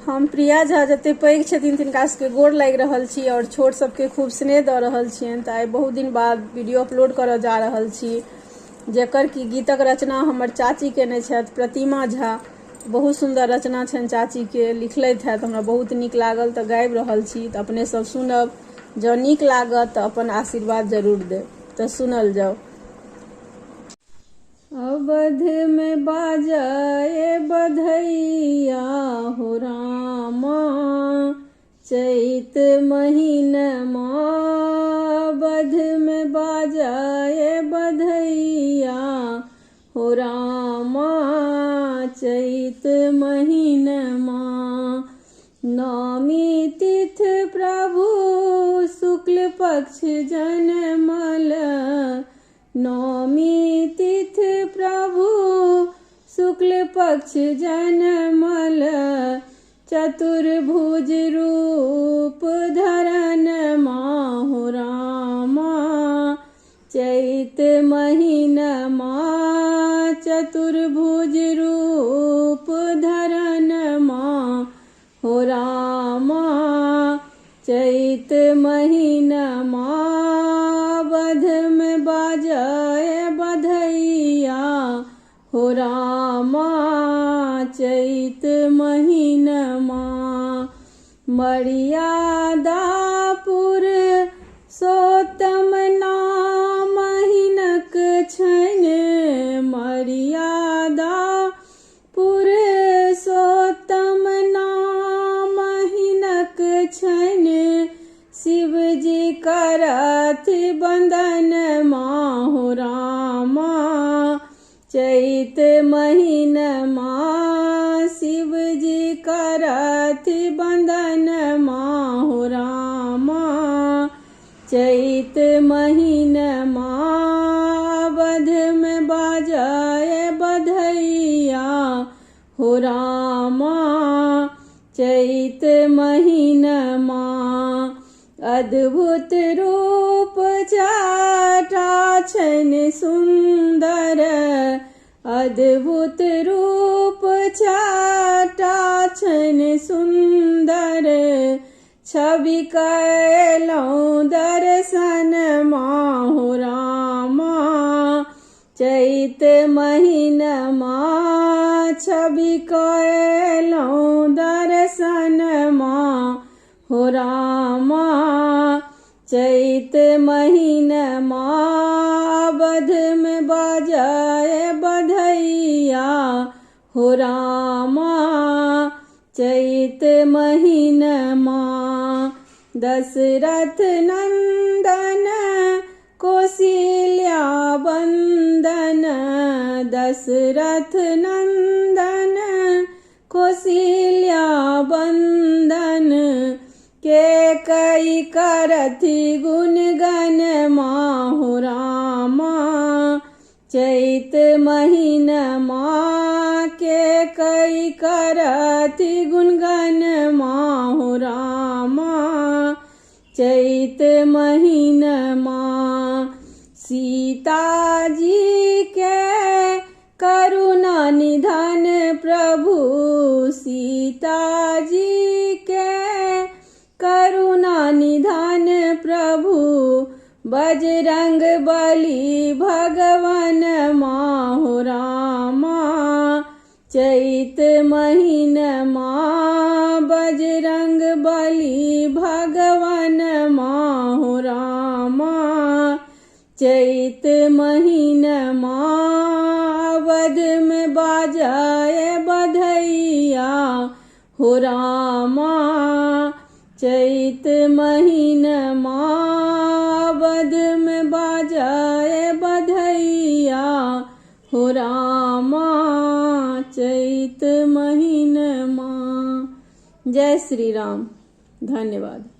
हम प्रिया झा जते पैघ छथिन तिनका सबके गोर लागि रहल छी और छोट सबके खूब स्नेह दऽ रहल छियनि। तऽ आइ बहुत दिन बाद वीडियो अपलोड करऽ जा रहल छी, जेकर कि गीतक रचना हमर चाची केने छथि प्रतिमा झा। बहुत सुंदर रचना छनि चाची के, लिखलथि है, हमरा बहुत नीक लागल तऽ गाबि रहल छी। तऽ अपने सब सुनब, जँ नीक लागत तऽ अपन आशीर्वाद जरूर देब। तऽ सुनल जाओ। अवध में बाजाए बधैया हो रामा, चैत महीनमा अवध में बाजाए बधैया हो रामा, चैत महीनमा। नौमी तिथ प्रभु शुक्ल पक्ष जनमल, नौमी तिथ प्रभु शुक्ल पक्ष जनमल, चतुर्भुज रूप धरन माहु रामा, चैत महीनमा चतुर्भुज रूप धरन माहु रामा, चैत महीनमा अवध में बाजाए बधैया हो रामा, चैत महीनमा। मर्यादा पुरुषोत्तम नाम हिनक छनि, मर्यादा पुरुषोत्तम नाम हिनक छनि, शिव जी करथ बंदन माहु रामा, चैत महीनमा शिव जी करथ बंदन माहु रामा, चैत महीनमा अवध में बाजाए बधैया हो रामा, चैत महीनमा। अद्भुत रूप जटा छनि सुंदर, अद्भुत रूप जटा छनि सुंदर, छवि कैलहुँ दर्शन माहु रामा, चैत महीनमा छवि कैलहुँ दर्शन माहु रामा, चैत महीनमा अवध में बाजाए बधैया हो रामा, चैत महीनमा। दशरथ नंदन कौशल्या बंदन, दशरथ नंदन कौशल्या बंदन, के कई करथि गुणगन माहु रामा, चैत महीनमा के कई करथि गुणगन माहु रामा, चैत महीनमा। सीता जी के करुणा निधन प्रभु, सीता जी के करुणा निधन प्रभु, बजरंग बली भगवन माहु रामा, चैत महीनमा बजरंग बली भगवन माहु रामा, चैत महीनमा अवध में बाजाए बधैया हो रामा, चैत महीनमा अवध में बाजाए बधैया हो रामा, चैत महीनमा। जय श्री राम। धन्यवाद।